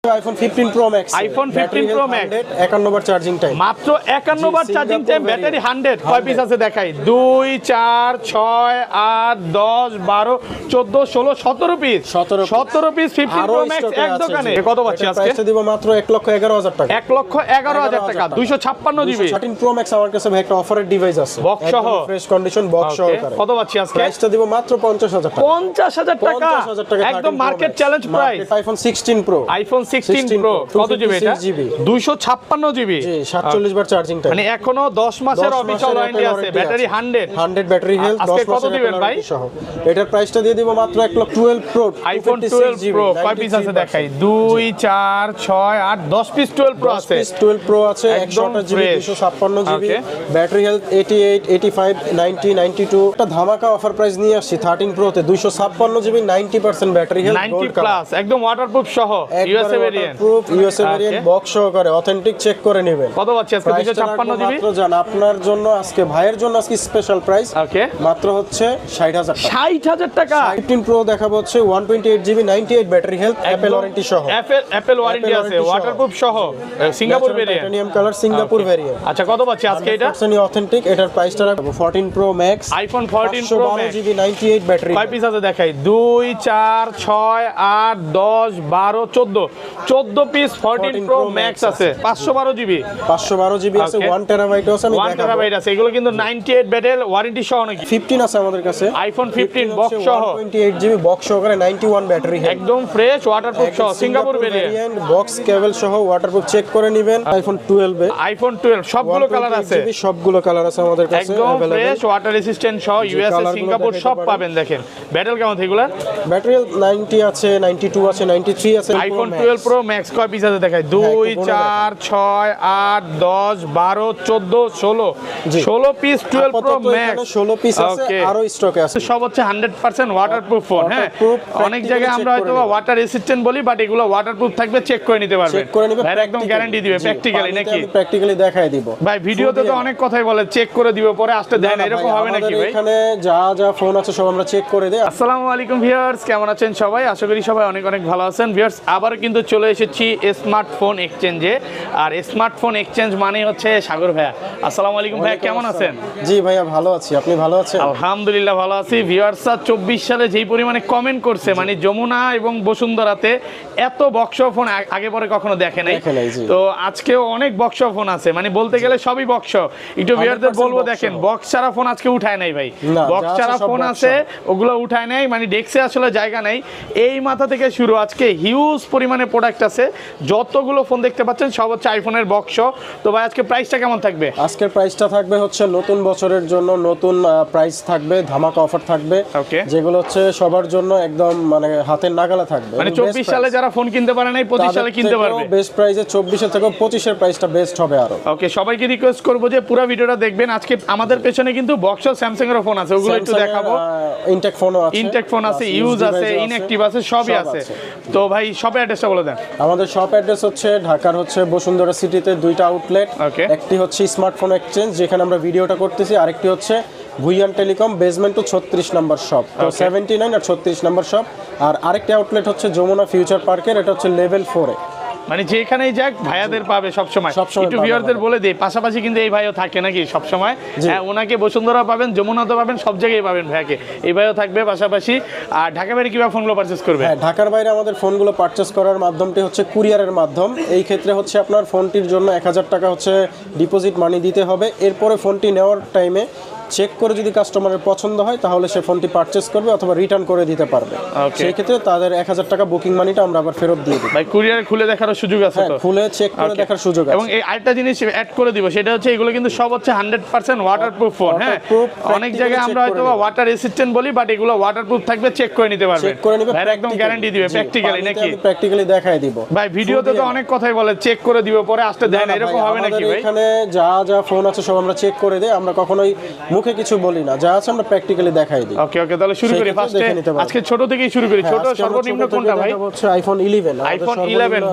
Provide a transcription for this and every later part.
iPhone 15 Pro Max iPhone 15 Pro Max 51 বার charging time মাত্র 51 বার charging time battery 100 কয় piece আছে দেখাই 2 4 6 8 10 12 14 16 17 পিস 17 পিস 15 Pro Max এক দোকানে কত পাচ্ছি আজকে প্রাইসটা দিব মাত্র 1,11,000 টাকা 1,11,000 টাকা 256 জিবি 13 Pro Max আমার কাছে ভাই একটা অফারের ডিভাইস আছে বক্স সহ ফ্রেশ কন্ডিশন বক্স সহ কত পাচ্ছি আজকে প্রাইসটা দিব মাত্র 50,000 টাকা 50,000 টাকা একদম market challenge price iPhone 16 Pro iPhone 16 Pro কত জিবি এটা 256 জিবি জি 47 বার চার্জিং টাইম মানে এখনো 10 মাসের অফিশিয়াল ওয়ারেন্টি আছে ব্যাটারি 100 ব্যাটারি হেলথ 10 মাসের কত দিবেন ভাই এটার প্রাইসটা দিয়ে দিব মাত্র 1,12 Pro iPhone 12 Pro কয় পিস আছে দেখাই 2 4 6 8 10 পিস 12 Pro আছে 12 Pro আছে 128 জিবি 256 জিবি ব্যাটারি হেলথ 88 85 90 92 একটা ধামাকা অফার প্রাইস নিয়ে আসছি 13 Pro তে 256 জিবি 90% ব্যাটারি হেলথ 90 প্লাস একদম ওয়াটারপ্রুফ সহ USA variant USA variant box সহকারে অথেন্টিক চেক করে নেবেন কত পাচ্ছি আজকে 256 জিবি মাত্র জান আপনার জন্য আজকে ভাইয়ের জন্য আজকে স্পেশাল প্রাইস ওকে মাত্র হচ্ছে 60,000 টাকা 60,000 টাকা 15 Pro দেখাবো হচ্ছে 128 GB 98 battery health Apple warranty সহ অ্যাপল ওয়ারেন্টি আছে ওয়াটারপ্রুফ সহ Singapore variant titanium colour Singapore variant আচ্ছা কত পাচ্ছি আজকে এটা অথেন্টিক এটার প্রাইসটা রাখবো 14 Pro Max iPhone 14 Pro Max GB 98 battery কয় পিস আছে দেখাই 2 4 6 8 10 12 14 পিস 14 Pro Max আছে 512 জিবি 512 জিবি আছে 1 টেরাবাইট আছে আমি 1 টেরাবাইট আছে এগুলো কিন্তু 98 ব্যাটারি ওয়ারেন্টি সহ নাকি 15 আছে আমাদের কাছে iPhone 15 বক্স সহ 128 জিবি বক্স সহকারে 91 ব্যাটারি একদম ফ্রেশ ওয়াটারপ্রুফ সহ সিঙ্গাপুর ভেরিয়েন্ট বক্স কেবল সহ ওয়াটারপ্রুফ চেক করে নেবেন iPhone 12 এ iPhone 12 সবগুলো কালার আছে সবগুলো কালার আছে আমাদের কাছে একদম ফ্রেশ ওয়াটার রেসিস্ট্যান্ট সহ ইউএসএ সিঙ্গাপুর সব পাবেন দেখেন ব্যাটারি কেমন এগুলা ব্যাটারি 90 আছে 92 আছে 93 আছে iPhone 12 Pro Max কয় পিস আছে দেখাই 2 4 6 8 10 12 14 16 পিস 12 Pro Max 16 পিস আছে আরো স্টকে আছে সব হচ্ছে 100% ওয়াটারপ্রুফ ফোন হ্যাঁ অনেক জায়গায় আমরা হয়তো ওয়াটার রেসিস্ট্যান্ট বলি বাট এগুলো ওয়াটারপ্রুফ থাকবে চেক করে নিতে পারবেন ভাই একদম গ্যারান্টি দিবে প্র্যাকটিক্যালি নাকি প্র্যাকটিক্যালি দেখাই দিব ভাই ভিডিওতে তো অনেক কথাই বলে চেক করে দিবে পরে আসতে দেন এরকম হবে নাকি ভাই এখানে যা যা ফোন আছে সব আমরা চেক করে দেই আসসালামু আলাইকুম ভিউয়ার্স কেমন আছেন সবাই আশা করি সবাই অনেক অনেক ভালো আছেন ভিউয়ার্স আবার কিন্তু চলে এসেছি স্মার্টফোন এক্সচেঞ্জে আর স্মার্টফোন এক্সচেঞ্জ মানে হচ্ছে সাগর ভাইয়া আসসালামু আলাইকুম ভাইয়া কেমন আছেন জি ভাইয়া ভালো আছি আপনি ভালো আছেন আলহামদুলিল্লাহ ভালো আছি ভিউয়ার্সরা 24 সালে যেই পরিমাণে কমেন্ট করছে মানে যমুনা এবং বসুন্ধরাতে এত বক্স ফোন আগে পরে কখনো দেখে নাই তো আজকেও অনেক বক্স ফোন আছে মানে বলতে গেলে সবই বক্স একটু ভিউয়ারদের বলবো দেখেন বক্স ছাড়া ফোন আজকে উঠায় নাই ভাই বক্স ছাড়া ফোন আছে ওগুলো উঠায় নাই মানে ডেস্কে আসলে জায়গা নাই এই মাথা থেকে শুরু আজকে হিউজ পরিমাণে প্রোডাক্ট আছে যতগুলো ফোন দেখতে পাচ্ছেন সব হচ্ছে আইফোনের বক্স তো ভাই আজকে প্রাইসটা কেমন থাকবে আজকের প্রাইসটা থাকবে হচ্ছে নতুন বছরের জন্য নতুন প্রাইস থাকবে ধামাকা অফার থাকবে যেগুলো হচ্ছে সবার জন্য একদম মানে হাতের নাগালে থাকবে মানে 24 সালে যারা ফোন কিনতে পারে নাই 25 সালে কিনতে পারবে বেস্ট প্রাইসে 24 এর থেকে 25 এর প্রাইসটা বেস্ট হবে আরো ওকে সবাইকে রিকোয়েস্ট করব যে পুরো ভিডিওটা দেখবেন আজকে আমাদের পেছনে কিন্তু বক্স স্যামসাং এর ফোন আছে ওগুলো একটু দেখাবো ইনটেক ফোনও আছে ইনটেক ফোন আছে ইউজ আছে ইনঅ্যাকটিভ আছে সবই আছে তো ভাই শপের অ্যাড্রেসটা বলে দেন আমাদের শপ অ্যাড্রেস হচ্ছে ঢাকার হচ্ছে বসুন্ধরা সিটিতে দুইটা আউটলেট একটি হচ্ছে স্মার্টফোন এক্সচেঞ্জ যেখানে আমরা ভিডিওটা করতেছি আরেকটি হচ্ছে Bhuiyan telecom basement two 36 number shop তো 79 আর 36 নাম্বার শপ আর আরেকটি আউটলেট হচ্ছে যমুনা ফিউচার পার্কের এটা হচ্ছে লেভেল 4 এ মানে যেখানেই যাক ভাইয়াদের পাবে সব সময় একটু ভিউয়ারদের বলে দেই পাশাপাশি কিন্তু এই ভাইও থাকে নাকি সব সময় হ্যাঁ ওনাকে বসুন্ধরা পাবেন যমুনাতে পাবেন সব জায়গায় পাবেন ভাইয়াকে এই ভাইও থাকবে পাশাপাশি আর ঢাকা বাইরে কিভাবে ফোনগুলো পারচেজ করবে হ্যাঁ ঢাকার বাইরে আমাদের ফোনগুলো পারচেজ করার মাধ্যমটি হচ্ছে কুরিয়ারের মাধ্যম এই ক্ষেত্রে হচ্ছে আপনার ফোনটির জন্য 1000 টাকা হচ্ছে ডিপোজিট মানি দিতে হবে এরপরে ফোনটি নেওয়ার টাইমে চেক করে যদি কাস্টমারের পছন্দ হয় তাহলে সে ফোনটি পারচেজ করবে অথবা রিটার্ন করে দিতে পারবে সেই ক্ষেত্রে তাদের 1000 টাকা বুকিং মানিটা আমরা আবার ফেরত দিয়ে দিই ভাই কুরিয়ারে খুলে দেখার সুযোগ আছে তো খুলে চেক করে দেখার সুযোগ আছে এবং এই আরেকটা জিনিস অ্যাড করে দিব সেটা হচ্ছে এগুলো কিন্তু সব হচ্ছে 100% ওয়াটারপ্রুফ ফোন হ্যাঁ অনেক জায়গায় আমরা হয়তো ওয়াটার রেসিস্ট্যান্ট বলি বাট এগুলো ওয়াটারপ্রুফ থাকবে চেক করে নিতে পারবেন ভাই একদম গ্যারান্টি দিবে প্র্যাকটিক্যালি নাকি প্র্যাকটিক্যালি দেখাই দিব ভাই ভিডিওতে তো অনেক কথাই বলে চেক করে দিবে পরে আসতে দেন এরকম হবে নাকি ভাই এখানে যা যা ফোন আছে সব আমরা চেক করে দেই আমরা কখনোই মুখে কিছু বলি না, যা আছে আমরা প্র্যাকটিক্যালি দেখাই দিই। ওকে ওকে, তাহলে শুরু করি ফার্স্টে। আজকে ছোট থেকেই শুরু করি। ছোট সর্বনিম্ন কোনটা ভাই? হচ্ছে আইফোন 11। আইফোন 11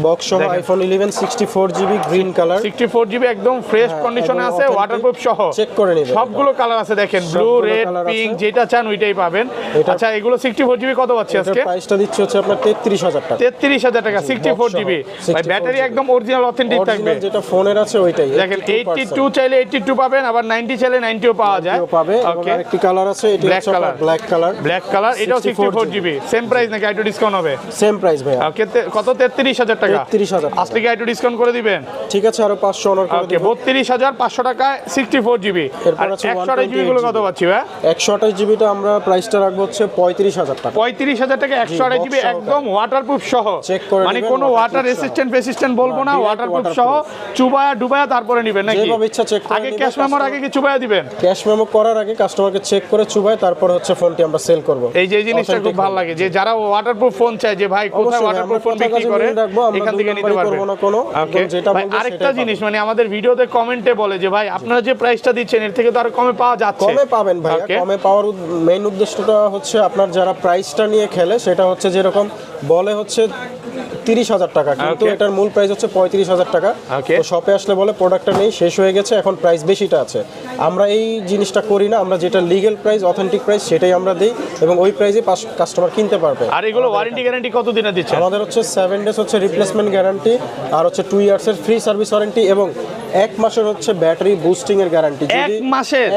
বক্স সহ iPhone 11 64GB green colour, 64GB একদম ফ্রেশ কন্ডিশনে আছে, ওয়াটারপ্রুফ সহ। চেক করে নেবেন, সবগুলো কালার আছে দেখেন, ব্লু, রেড, পিঙ্ক, যেটা চান ওইটাই পাবেন। আচ্ছা, এগুলো 64GB কত পাচ্ছি আজকে? প্রাইসটা দিচ্ছি হচ্ছে আপনার 33000 টাকা। 33000 টাকা 64GB। ভাই ব্যাটারি একদম অরিজিনাল অথেন্টিক থাকবে, যেটা ফোনের আছে ওইটাই। দেখেন 82 চাইলে 82 পাবেন, আবার 90 চাইলে 90ও পাওয়া যায়। ওকে, আরেকটি কালার আছে, এটা হচ্ছে ব্ল্যাক কালার, এটাও 64GB। সেম প্রাইস নাকি একটু ডিসকাউন্ট হবে? সেম প্রাইস ভাই। ওকে, কত? 33000 টাকা। 33000 আসলে কি একটু ডিসকাউন্ট করে দিবেন? ঠিক আছে, আরো 500 অনার করে দিব। 32500 টাকায় 64GB। আর 128GB গুলো কত পাচ্ছি ভাই? 128GB টা আমরা প্রাইসটা রাখবো হচ্ছে 35000 টাকা। 35000 টাকা 128GB একদম ওয়াটারপ্রুফ সহ। মানে কোনো ওয়াটার রেসিস্ট্যান্ট বলবো না, ওয়াটারপ্রুফ সহ। চুবায়া ডুবায়া তারপরে নেবেন নাকি? যেভাবে ইচ্ছা চেক করে আগে ক্যাশ মেমোর আগে কি চুবায়া দিবেন? ক্যাশ মেমো করার আগে কাস্টমারকে চেক করে চুবায় তারপর হচ্ছে ফোনটি আমরা সেল করব। এই যে জিনিসটা খুব ভালো লাগে, যে যারা ওয়াটারপ্রুফ ফোন চায়, যে ভাই কোথায় ওয়াটারপ্রুফ ফোন বিক্রি করে এখান থেকে নিতে পারবে। যেটা বলবো আরেকটা জিনিস, মানে আমাদের ভিডিওতে কমেন্টে বলে যে ভাই আপনারা যে প্রাইসটা দিচ্ছেন এর থেকে তো আরো কমে পাওয়া যাচ্ছে। কমে পাবেন ভাই, কমে পাওয়ার মেইন উদ্দেশ্যটা হচ্ছে আপনার যারা প্রাইসটা নিয়ে খেলে সেটা হচ্ছে যেরকম বলে হচ্ছে 30000 টাকা, কিন্তু এটার মূল প্রাইস হচ্ছে 35000 টাকা। তো শপে আসলে বলে প্রোডাক্টটা নেই, শেষ হয়ে গেছে, এখন প্রাইস বেশিটা আছে। আমরা এই জিনিসটা করি না, আমরা যেটা লিগ্যাল প্রাইস, অথেন্টিক প্রাইস সেটাই আমরা দিই এবং ওই প্রাইসে কাস্টমার কিনতে পারবে। আর এগুলো ওয়ারেন্টি গ্যারান্টি কত দিনের দিচ্ছেন? আমাদের হচ্ছে 7 ডেজ হচ্ছে রিপ্লেসমেন্ট গ্যারান্টি, আর হচ্ছে 2 ইয়ার্সের ফ্রি সার্ভিস ওয়ারেন্টি এবং 1 মাসের হচ্ছে ব্যাটারি বুস্টিং এর গ্যারান্টি। যদি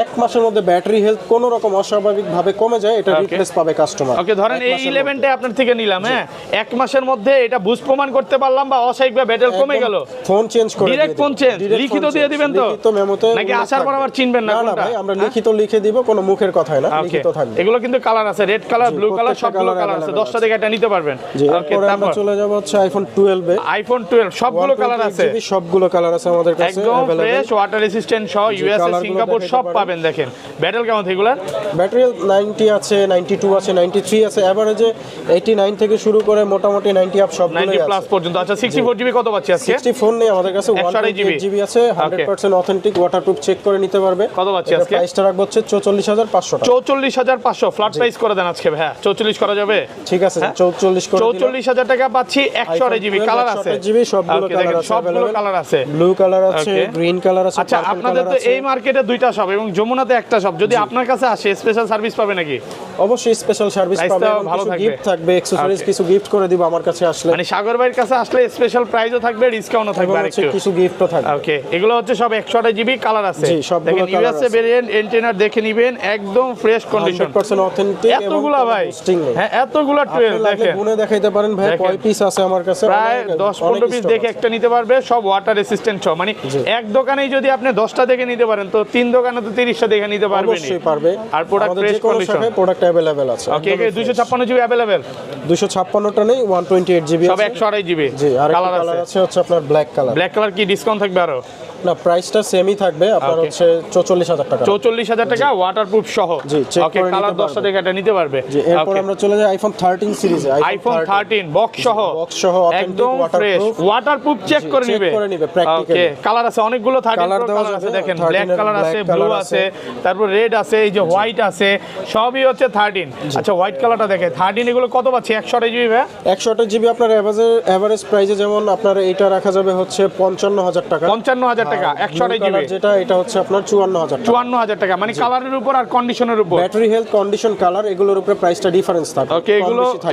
1 মাসের মধ্যে ব্যাটারি হেলথ কোনো রকম অস্বাভাবিক ভাবে কমে যায়, এটা রিপ্লেস পাবে কাস্টমার। ওকে, ধরেন এই 11টা আপনার থেকে নিলাম, হ্যাঁ, 1 মাসের মধ্যে এটা বুস্ট প্রমাণ করতে পারলাম বা অস্বাভাবিক ব্যাটারি কমে গেল, ফোন চেঞ্জ করে ডাইরেক্ট ফোন চেঞ্জ লিখিত দিয়ে দিবেন তো? লিখিত মেমোতে নাকি আসার পর আবার চিনবেন না? না ভাই, আমরা লিখিত লিখে দিব, কোনো মুখের কথাই না, লিখিত থাকবে। এগুলো কিন্তু কালার আছে, রেড কালার, ব্লু কালার, সবগুলো কালার আছে, 10টা থেকে এটা নিতে পারবেন। ওকে, তারপর চলে যাব হচ্ছে আইফোন 12 এ। আইফোন 12 সবগুলো কালার আছে, সবগুলো কালার আছে আমাদের কাছে একদম ফ্রেশ, ওয়াটার রেসিস্ট্যান্ট সহ, ইউএসএ, সিঙ্গাপুর সব পাবেন। দেখেন ব্যাটারি কেমন এগুলার? ব্যাটারি 90 আছে, 92 আছে, 93 আছে, এভারেজে 89 থেকে শুরু করে মোটামুটি 90 আপ সবগুলোই আছে, 90 প্লাস পর্যন্ত। আচ্ছা, 64GB কত পাচ্ছি আজকে? 64 নেই আমাদের কাছে, 128GB আছে, 100% অথেন্টিক, ওয়াটারপ্রুফ, চেক করে নিতে পারবে। কত পাচ্ছি আজকে? প্রাইসটা রাখবো হচ্ছে 44500 টাকা। 44500 ফ্ল্যাট প্রাইস করে দেন আজকে ভাই। 44 করা যাবে? ঠিক আছে, 44 করে দিলাম। 44000 টাকা পাচ্ছি, 128GB কালার আছে, 128GB সবগুলো কালার আছে, সবগুলো কালার আছে, ব্লু কালার আছে, গ্রিন কালার আছে। আচ্ছা, আপনাদের তো এই মার্কেটে দুইটা শপ এবং যমুনাতে একটা শপ, যদি আপনার কাছে আসে স্পেশাল সার্ভিস পাবে নাকি? অবশ্যই স্পেশাল সার্ভিস পাবে, ভালো থাকবে, গিফট থাকবে, অ্যাকসেসরিজ কিছু গিফট করে দিব আমার কাছে আসলে। মানে সাগর ভাইয়ের কাছে আসলে স্পেশাল প্রাইসও থাকবে, ডিসকাউন্টও থাকবে, আর কিছু গিফটও থাকবে। ওকে, এগুলো হচ্ছে সব 128GB কালার আছে। জি, সবগুলো কালার আছে। ইউএসএ ভেরিয়েন্ট এন্টেনার দেখে নেবেন, একদম ফ্রেশ কন্ডিশন, 100% অথেন্টিক। এতগুলা ভাই, হ্যাঁ এতগুলা 12 দেখেন, গুনে দেখাইতে পারেন ভাই কয় পিস আছে আমার কাছে, প্রায় 10-15 পিস দেখে একটা নিতে পারবে, সব ওয়াটার রেসিস্ট্যান্ট সব। মানে এক দোকানেই যদি আপনি 10টা দেখে নিতে পারেন, তো 3 দোকানে তো 30টা দেখে নিতে পারবেন। অবশ্যই পারবে। আর product fresh condition, product available আছে। ওকে, 256GB अवेलेबल, 256টা নেই, 128GB সব 128GB। জি, আর কালার আছে হচ্ছে আপনার ব্ল্যাক কালার। ব্ল্যাক কালার কি ডিসকাউন্ট থাকবে আরো? না, প্রাইসটা সেমই থাকবে, আপনার হচ্ছে 44000 টাকা। 44000 টাকা ওয়াটারপ্রুফ সহ। জি, চেক ওকে, করে কালার 10টা থেকে এটা নিতে পারবে। জি, এরপর আমরা চলে যাই আইফোন 13 সিরিজে। আইফোন 13 বক্স সহ একদম ফ্রেশ, ওয়াটারপ্রুফ, চেক করে নিবে প্র্যাকটিক্যালি। ওকে, কালার আছে অনেকগুলো, 13 কালার আছে দেখেন, ব্ল্যাক কালার আছে, ব্লু আছে, তারপর রেড আছে, এই যে হোয়াইট আছে, সবই হচ্ছে 13। আচ্ছা, হোয়াইট কালারটা দেখে 13, এগুলো কত পাচ্ছি? 128GB ভাই। 128GB আপনার এভারেজ প্রাইসে, যেমন আপনার এইটা রাখা যাবে হচ্ছে 55000 টাকা। 55000 টাকা 128GB, যেটা এটা হচ্ছে আপনার 54000 টাকা। মানে কালারের উপর আর কন্ডিশনের উপর, ব্যাটারি হেলথ, কন্ডিশন, কালার, এগুলোর উপরে প্রাইসটা ডিফারেন্স থাকে। ওকে,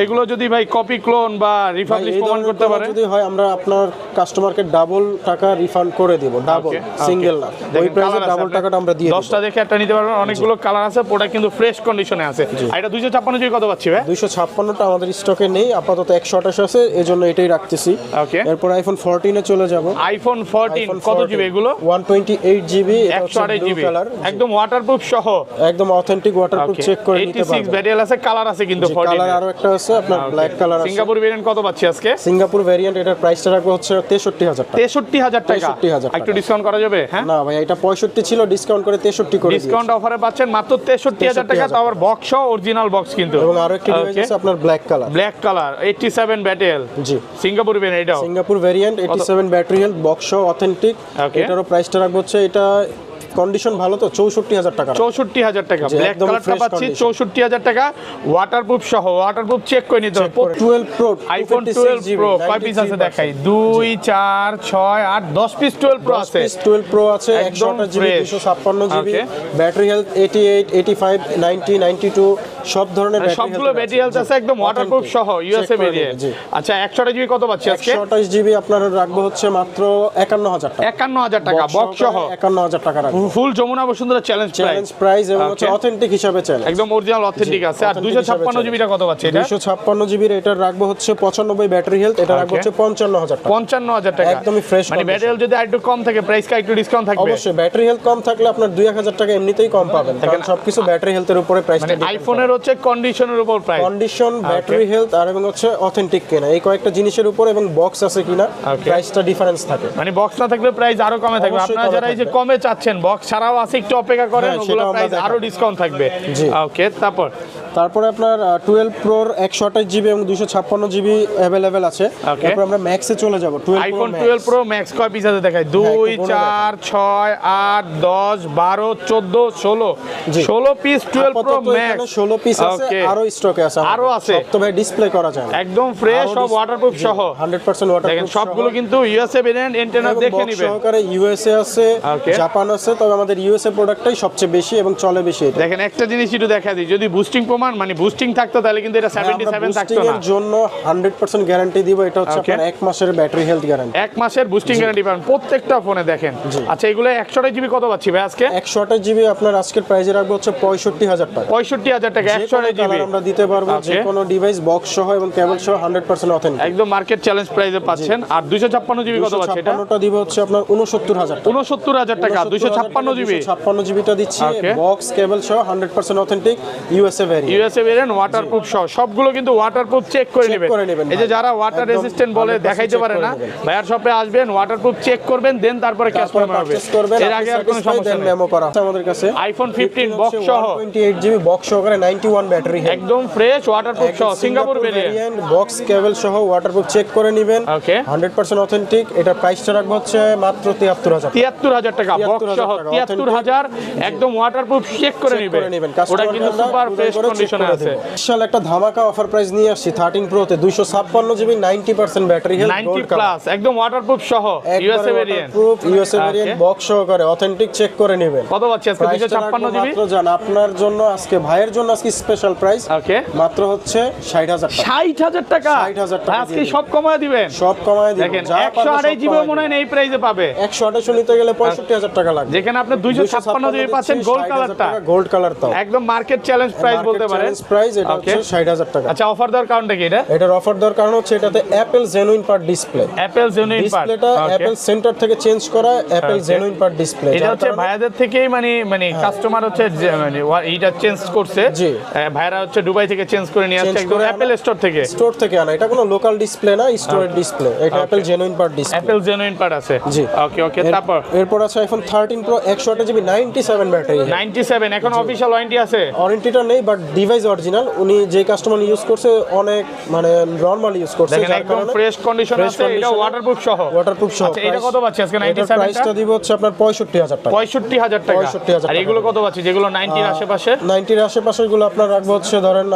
এগুলো যদি ভাই কপি, ক্লোন বা রিফাবলিশ প্রমাণ করতে পারে, যদি হয় আমরা আপনার কাস্টমারকে ডাবল টাকা রিফান্ড করে দিব, ডাবল, সিঙ্গেল না, ওই প্রাইসে ডাবল টাকাটা আমরা দিয়ে দেব। 10টা দেখে একটা নিতে পারবেন, অনেকগুলো কালার আছে, প্রোডাক্ট কিন্তু ফ্রেশ কন্ডিশনে আছে। আর এটা 256GB কত পাচ্ছি ভাই? 256টা আমাদের স্টকে নেই, আপাতত 128 আছে, এজন্য এটাই রাখতেছি। ওকে, এরপর আইফোন 14 এ চলে যাব। আইফোন 14 কত জিবি এগুলো? 128GB, 128GB একদম ওয়াটারপ্রুফ সহ, একদম অথেন্টিক, ওয়াটারপ্রুফ, চেক করে নিতে পারবেন। 86 ব্যাটারি আছে, কালার আছে কিন্তু 14 কালার আরো একটা আছে আপনার ব্ল্যাক কালার আছে। সিঙ্গাপুর ভেরিয়েন্ট কত পাচ্ছি আজকে? সিঙ্গাপুর ভেরিয়েন্ট, এটার প্রাইসটা রাখবো হচ্ছে 63000 টাকা। 63000 টাকা, 63000 টাকা। একটু ডিসকাউন্ট করা যাবে? হ্যাঁ, না ভাই, এটা 65 ছিল, ডিসকাউন্ট করে 63 করে দিয়েছি। ডিসকাউন্ট অফারে পাচ্ছেন মাত্র 63000 টাকা, তাও আবার বক্স সহ, অরিজিনাল বক্স কিন্তু। এবং আরো একটা ডিভাইস আছে আপনার ব্ল্যাক কালার 87 ব্যাটারি। জি, সিঙ্গাপুর ভেরিয়েন্ট, এটাও Singapore variant, 87 battery health, box সহ, অথেন্টিক। এটারও প্রাইসটা রাখবো হচ্ছে, এটা কন্ডিশন ভালো তো 64000 টাকা। 64000 টাকা জি, ব্ল্যাক একদম কালারটা fresh পাচ্ছি condition। 64000 টাকা, ওয়াটারপ্রুফ সহ, ওয়াটারপ্রুফ চেক করে নিতে হবে। 12 প্রো আইফোন 12 প্রো কয় পিস আছে দেখাই? 2 4 6 8 10 পিস 12 প্রো আছে। 12 প্রো আছে, একদম 128 GB, fresh। 256 GB, Okay। Battery health 88 85 90 92 সব ধরনের ব্যাটারি সবগুলো ব্যাটারি হেলথ আছে, একদম ওয়াটারপ্রুফ সহ, ইউএসএ ভেরিয়েন্ট। আচ্ছা 128 জিবি কত পাচ্ছি আজকে? 128 জিবি আপনার রাখবো হচ্ছে মাত্র 51000 টাকা। 51000 টাকা বক্স সহ, 51000 টাকা রাখবো। Full Jamuna Bashundhara challenge challenge price, price এবং হচ্ছে Okay। অথেন্টিক হিসাবে চ্যালেঞ্জ, একদম অরিজিনাল অথেন্টিক আছে। আর authentic 256 হিসাবে জিবিটা কত পাচ্ছি এটা? 256 জিবির এটা রাখবো হচ্ছে 95 ব্যাটারি হেলথ, এটা রাখবো Okay। হচ্ছে 55000 টাকা। 55000 টাকা, একদমই fresh মানে condition। ব্যাটারি হেলথ যদি একটু কম থাকে প্রাইস কা একটু ডিসকাউন্ট থাকবে। অবশ্যই ব্যাটারি হেলথ কম থাকলে আপনার 2000 টাকা এমনিতেই কম পাবেন, কারণ সবকিছু ব্যাটারি হেলথের উপরে মানে প্রাইসটা আইফোনের হচ্ছে কন্ডিশনের উপর প্রাইস, কন্ডিশন, ব্যাটারি হেলথ আর এবং হচ্ছে অথেন্টিক কিনা, এই কয়েকটা জিনিসের উপর এবং বক্স আছে কিনা Okay। প্রাইসটা ডিফারেন্স থাকে। মানে বক্স না থাকলে প্রাইস আরো কমে থাকবে। অবশ্যই আপনারা কমে যারা এই যে থাকবে। কমে চাচ্ছেন, বক্স ছাড়াও আছে, একটু অপেক্ষা করেন, হ্যাঁ, ওগুলো সেটাও আমরা প্রাইস দেখাবো। আরো ডিসকাউন্ট থাকবে। জি। ওকে, তারপরে আপনার 12 প্রোর 128 জিবি এবং 256 জিবি অ্যাভেলেবেল আছে। Okay। তারপর আমরা ম্যাক্সে চলে যাব। 12 আইফোন Pro 12 প্রো ম্যাক্স কয় পিস আছে দেখাই? 2 একটু বলে 4 6 8 10 12 14 16 জি। 16 পিস 12 প্রো আপাতত এখানে ম্যাক্স 16 পিস আছে, Okay। আরো স্টকে আছে আমাদের। আরো আছে। সব তো ভাই ডিসপ্লে করা যায় না। একদম ফ্রেশ, আরো সব ওয়াটারপ্রুফ জি, সহ 100% দেখেন। ওয়াটারপ্রুফ সবগুলো কিন্তু ইউএসএ ভেরিয়েন্ট, এন্টেনা দেখে বক্স নেবেন। সহকারে ইউএসএ আছে, Okay। জাপান আছে, তবে আমাদের ইউএসএ প্রোডাক্টটাই সবচেয়ে বেশি এবং চলে বেশি এটা। দেখেন একটা জিনিস একটু দেখা দিই, যদি বুস্টিং প্রমাণ মানে বুস্টিং থাকতো তাহলে কিন্তু এটা 77 থাকতো না। এর জন্য 100% গ্যারান্টি দিব, এটা হচ্ছে Okay। আপনার 1 মাসের ব্যাটারি হেলথ গ্যারান্টি। 1 মাসের বুস্টিং গ্যারান্টি পাবেন প্রত্যেকটা ফোনে দেখেন। জি। আচ্ছা এগুলো 128 জিবি কত পাচ্ছি ভাই আজকে? 128 জিবি আপনার আজকের প্রাইসে রাখবো হচ্ছে 65000 টাকা। 65000 টাকা যে কোনো 128 জিবি, কালার আমরা দিতে পারবো, যে Okay। কোনো ডিভাইস বক্স সহ এবং কেবল সহ 100% অথেন্টিক। একদম মার্কেট চ্যালেঞ্জ প্রাইসে পাচ্ছেন। আর 256 জিবি কত পাচ্ছি এটা? 256টা দিব হচ্ছে আপনার 69000 টাকা। 69000 টাকা 256 জিবি, 256 জিবিটা দিচ্ছি, Okay। বক্স কেবল সহ 100% authentic USA variant. USA variant waterproof সহ, সবগুলো কিন্তু ওয়াটারপ্রুফ চেক করে Check করে নেবেন এই যে ভাই। যারা ওয়াটার একদম রেজিস্ট্যান্ট বলে 100% দেখাইতে check পারে করে না, নেবেন। ভাইয়ার শপে আসবেন, ওয়াটারপ্রুফ চেক করবেন, দেন তারপরে ক্যাশ তারপরে পেমেন্ট হবে। পারচেজ করবেন, এর আগে আর কোনো সমস্যা নেই। মেমো করা আছে আমাদের কাছে। আইফোন 15 বক্স সহ 128 জিবি বক্স সহকারে 91 ব্যাটারি হেলথ, একদম ফ্রেশ ওয়াটারপ্রুফ সহ, সিঙ্গাপুর ভেরিয়েন্ট। বক্স কেবল সহ ওয়াটারপ্রুফ চেক করে নেবেন, Okay। 100% অথেন্টিক। এটা প্রাইসটা রাখবো হচ্ছে মাত্র 73000 টাকা। 73000 টাকা বক্স সহ, 73000 একদম ওয়াটারপ্রুফ চেক করে চেক করে নেবেন, নেবেন। ওটা কিন্তু সুপার ফ্রেশ কন্ডিশনে আছে। বিশাল একটা ধামাকা অফার প্রাইস নিয়ে আসছি 13 প্রোতে 256 জিবি 90% ব্যাটারি হেলথ, 90 প্লাস একদম ওয়াটারপ্রুফ সহ, USA variant. USA variant Okay। Box সহকারে অথেন্টিক চেক করে নেবেন। কত পাচ্ছি আজকে? 256 জিবি মাত্র জান আপনার জন্য আজকে, ভাইয়ের জন্য আজকে স্পেশাল প্রাইস ওকে, মাত্র হচ্ছে 60000 টাকা। 60000 টাকা 60,000 টাকা আজকে দিয়ে সব কমায় দিবেন। সব কমায় দিবেন, দেখেন যা পারবে 128 সব জিবি কমায় মনে হয় দিবেন। এই প্রাইসে পাবে। 128 নিতে গেলে 65000 টাকা লাগবে। যেখানে আপনি 256 জিবি পাচ্ছেন গোল্ড কালারটা, গোল্ড কালার তাও একদম মার্কেট চ্যালেঞ্জ প্রাইস বলতে পারেন। প্রাইস এটা Okay। হচ্ছে 60000 টাকা। আচ্ছা অফার দেওয়ার কারণটা কি এটা? এটার অফার দেওয়ার কারণ হচ্ছে এটাতে Apple genuine part display. Apple genuine part, ডিসপ্লেটা অ্যাপল সেন্টার থেকে চেঞ্জ করা Apple Okay। Genuine part display. এটা হচ্ছে ভাইয়াদের থেকেই মানে কাস্টমার হচ্ছে মানে এইটা চেঞ্জ করছে। জি। ভাইরা হচ্ছে দুবাই থেকে চেঞ্জ করে নিয়ে আসছে, Change একদম করে অ্যাপল স্টোর থেকে। স্টোর থেকে আনা, এটা কোনো লোকাল ডিসপ্লে না, স্টোরের ডিসপ্লে। এটা Apple genuine part display. Apple genuine part আছে। জি। ওকে ওকে, তারপর এরপর আছে আইফোন 13 প্রো 128 জিবি 97 ব্যাটারি। 97 এখন অফিশিয়াল ওয়ারেন্টি আছে। ওয়ারেন্টিটা নেই, বাট ডিভাইস অরিজিনাল। উনি যে কাস্টমার ইউজ করছে অনেক মানে নরমাল ইউজ করছে, দেখেন যার একদম কারণে ফ্রেশ কন্ডিশন fresh আছে, এটা condition এ ওয়াটারপ্রুফ সহ। ওয়াটারপ্রুফ সহ। আচ্ছা এটা কত পাচ্ছি আজকে? এটার 97 প্রাইসটা দিব হচ্ছে আপনার 65000 টাকা। 65000 টাকা। 65,000 আর এগুলো কত পাচ্ছি যেগুলো 90 এর আশেপাশে? 90 এর আশেপাশের গুলো আপনার রাখবো হচ্ছে ধরেন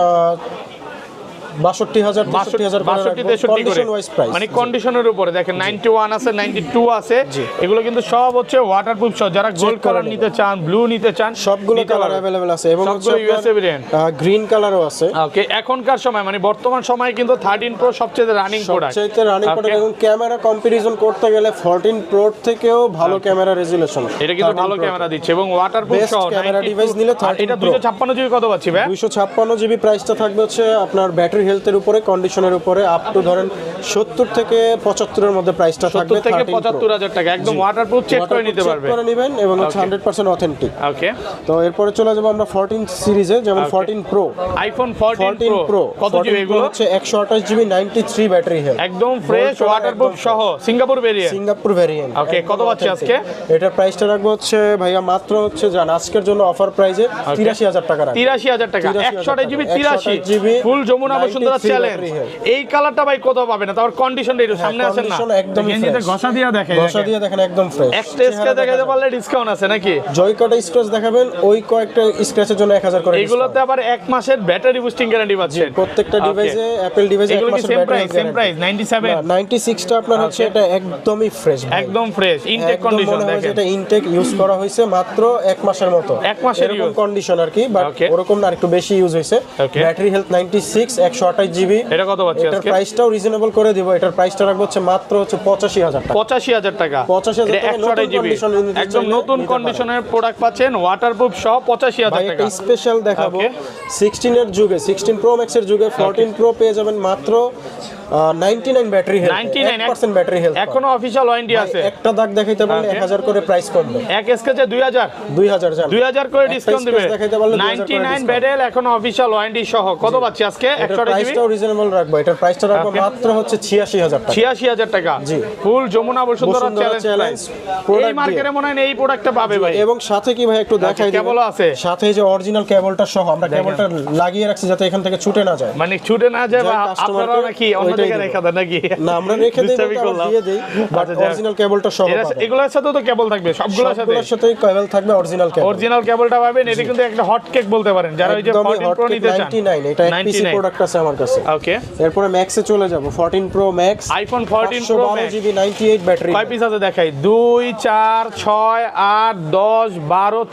62000 63000 62 63 করে, মানে কন্ডিশনের উপরে দেখেন 91 আছে, 92 আছে। এগুলো কিন্তু সব হচ্ছে ওয়াটারপ্রুফ সহ। যারা গোল্ড কালার নিতে চান, ব্লু নিতে চান, সবগুলো নিতে কালার পারবেন। अवेलेबल আছে এবং হচ্ছে সবগুলো ইউএসএ ভেরিয়েন্ট। গ্রিন কালারও আছে। ওকে, এখনকার সময় মানে বর্তমান সময়ে কিন্তু 13 প্রো সবচেয়ে রানিং প্রোডাক্ট। সবচেয়ে রানিং প্রোডাক্ট এবং ক্যামেরা কম্পারিজন করতে গেলে 14 প্রো থেকেও ভালো ক্যামেরা রেজোলিউশন। এটা কিন্তু ভালো ক্যামেরা দিচ্ছে এবং ওয়াটারপ্রুফ Best সহ। ক্যামেরা ডিভাইস নিলে 13 এটা Pro 256 জিবি কত পাচ্ছি ভাই? 256 জিবি প্রাইসটা থাকবে হচ্ছে আপনার ব্যাটারি হেলথের উপরে, কন্ডিশনের উপরে আপ টু ধরেন 70 থেকে 75 এর মধ্যে প্রাইসটা থাকবে। 70 থেকে 75000 টাকা একদম ওয়াটারপ্রুফ চেক করে নিতে পারবে। চেক করে নেবেন এবং হচ্ছে 100% অথেন্টিক। ওকে, তো এরপরে চলে যাব আমরা 14 সিরিজে, যেমন 14 প্রো। আইফোন 14 প্রো কত জিবি 14 এগুলো? হচ্ছে 128 জিবি 93 ব্যাটারি হেলথ, একদম ফ্রেশ ওয়াটারপ্রুফ সহ, Singapore variant. Singapore variant. Okay, কত পাচ্ছি আজকে? এটার প্রাইসটা রাখবো হচ্ছে ভাইয়া মাত্র হচ্ছে জান আজকের জন্য অফার প্রাইসে 83000 টাকা রাখবো। 83000 টাকা 128 GB 83 GB full Jamuna Bashundhara 93 challenge battery health। এই কালারটা ভাই কোথাও পাবে না, তার কন্ডিশনটা একটু সামনে আসেন না, condition একদম গেঞ্জিতে fresh। ঘষা দিয়ে দেখেন, ঘষা দিয়ে দেখেন একদম ফ্রেশ। একটা স্ক্র্যাচ দেখাতে পারলে ডিসকাউন্ট আছে নাকি? জয় কটা স্ক্র্যাচ দেখাবেন, ওই কয়েকটা স্ক্র্যাচের জন্য 1000 করে এগুলোতে আবার 1 মাসের ব্যাটারি বুস্টিং গ্যারান্টি পাচ্ছেন প্রত্যেকটা ডিভাইসে, অ্যাপল ডিভাইসে 1 এগুলো কি মাসের same battery price? Same price 97 96 টা আপনার হচ্ছে এটা একদমই ফ্রেশ, একদম ফ্রেশ ইনটেক একদম কন্ডিশন মনে হয় যে দেখেন। এটা ইনটেক ইউজ করা হয়েছে মাত্র 1 মাসের মতো, 1 মাসের এরকম use। কন্ডিশন আর কি, বাট Okay। ওরকম না, একটু বেশি ইউজ হয়েছে। Okay। Battery health 96, 128 GB. এটা কত পাচ্ছি এটার আজকে? প্রাইসটাও রিজনেবল করে দিব, এটার প্রাইসটা রাখবো হচ্ছে মাত্র হচ্ছে 85000 টাকা। 85000 টাকা। 85,000 এটা টাকা 128 জিবি condition নিতে একদম চাইলে নতুন নিতে কন্ডিশনের প্রোডাক্ট পাচ্ছেন, ওয়াটারপ্রুফ সহ 85000 ভাই টাকা। একটা স্পেশাল দেখাবো, Okay। 16 এর যুগে, 16 প্রো ম্যাক্স এর যুগে 14 প্রো পেয়ে যাবেন মাত্র 99 ব্যাটারি হেলথ, 99 1% ব্যাটারি হেলথ। এখনো অফিশিয়াল ওয়ারেন্টি আছে। একটা দাগ দেখাইতে পারলে Okay। 1000 করে প্রাইস কমবে, এক স্কেচে 2000 2000 জান 2000 করে একটা ডিসকাউন্ট scratch দিবে। দেখাইতে পারলে 2000 করে 99 discount। ব্যাটেল এখনো অফিশিয়াল ওয়ারেন্টি সহ কত পাচ্ছি আজকে? এটার 128 জিবি প্রাইসটাও রিজনেবল রাখবো, এটার প্রাইসটা রাখবো Okay। মাত্র হচ্ছে 86000 টাকা। 86000 টাকা। জি। ফুল যমুনা বসুন্ধরা বসুন্ধরা চ্যালেঞ্জ challenge এই product মার্কেটে দিয়ে। মনে হয় এই প্রোডাক্টটা পাবে ভাই। এবং সাথে কি ভাই একটু দেখাই দিই, কেবলও আছে। সাথে এই যে অরিজিনাল কেবলটা সহ আমরা দেখেন। কেবলটা লাগিয়ে রাখছি যাতে এখান থেকে ছুটে না যায়। মানে ছুটে না যায় বা যাই customer আপনারা কে নাকি অন্য ওইটাই জায়গায় দিবো। রেখে দেন নাকি? না আমরা রেখে দেই, দুষ্টামি করলাম। দিয়ে দেই, বাট আচ্ছা, যাক। অরিজিনাল কেবলটা সহ পাবেন। এগুলোর সাথে তো কেবল থাকবে সবগুলোর সাথে। সবগুলোর সাথেই কেবল থাকবে, অরিজিনাল কেবল। অরিজিনাল কেবলটা পাবেন, এটা কিন্তু একটা হট কেক বলতে পারেন যারা ওই যে একদমই 14 প্রো hotcake নিতে চান। 99, এটা এক পিসি প্রোডাক্ট আছে আমার কাছে। ওকে। এরপরে ম্যাক্সে চলে যাব, 14 pro max, iPhone 14 pro 512 max GB 98 battery. কয় পিস আছে দেখাই? 2 4 6 8 10 12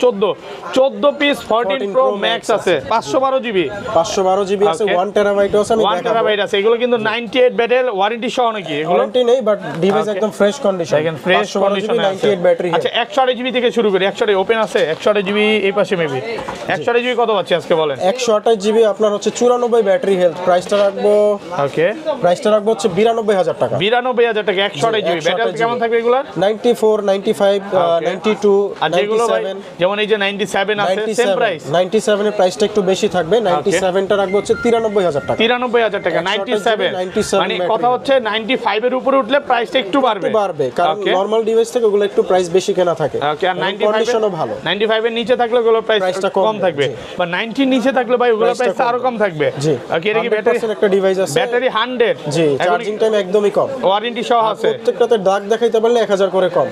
14 পিস 14 প্রো ম্যাক্স আছে। 512 জিবি 512 জিবি আছে, Okay। 1 টেরাবাইটও আছে, আমি 1 দেখাবো। টেরাবাইট আছে। এগুলো কিন্তু 98 ব্যাটেল ওয়ারেন্টি সহ নাকি এগুলো? ওয়ারেন্টি নেই, বাট ডিভাইস Okay। একদম ফ্রেশ কন্ডিশন। দেখেন ফ্রেশ 512 কন্ডিশনে আছে। 98 ব্যাটারি। আচ্ছা 128 জিবি থেকে শুরু করি। 128 ওপেন আছে, 128 জিবি এই পাশে মেবি। 128 জিবি কত পাচ্ছি আজকে বলেন? 128 জিবি আপনার হচ্ছে 94 ব্যাটারি হেলথ, প্রাইসটা রাখবো ওকে। হচ্ছে 92000 টাকা। 92000 টাকা 128 জিবি। 128 ব্যাটারি কেমন থাকবে এগুলার? 94, 95, 92, আর যেগুলো ভাই 97, যেমন এই যে 97 আছে সেম প্রাইস। 97 এর প্রাইসটা একটু বেশি থাকবে, 97 টা রাখবো হচ্ছে 93000 টাকা। 93000 টাকা 97। 97 মানে battery কথা হচ্ছে 95 এর উপরে উঠলে প্রাইসটা একটু বাড়বে। একটু বাড়বে, কারণ Okay। নরমাল ডিভাইস থেকে ওগুলো একটু প্রাইস বেশি কেনা থাকে। ওকে। আর এবং 95 কন্ডিশনও ভালো। 95 এর নিচে থাকলে ওগুলো প্রাইস প্রাইসটা কম কম থাকবে। জি। বা 90 এর নিচে থাকলে ভাই ওগুলো প্রাইসটা প্রাইস আরো কম থাকবে। জি। ওকে। এটা কি ব্যাটারি? 100% একটা ডিভাইস আছে, ব্যাটারি 100 জি, চার্জিং টাইম একদমই কম। ওয়ারেন্টি সহ আছে। প্রত্যেকটাতে দাগ দেখাইতে পারলে 1000 করে কম।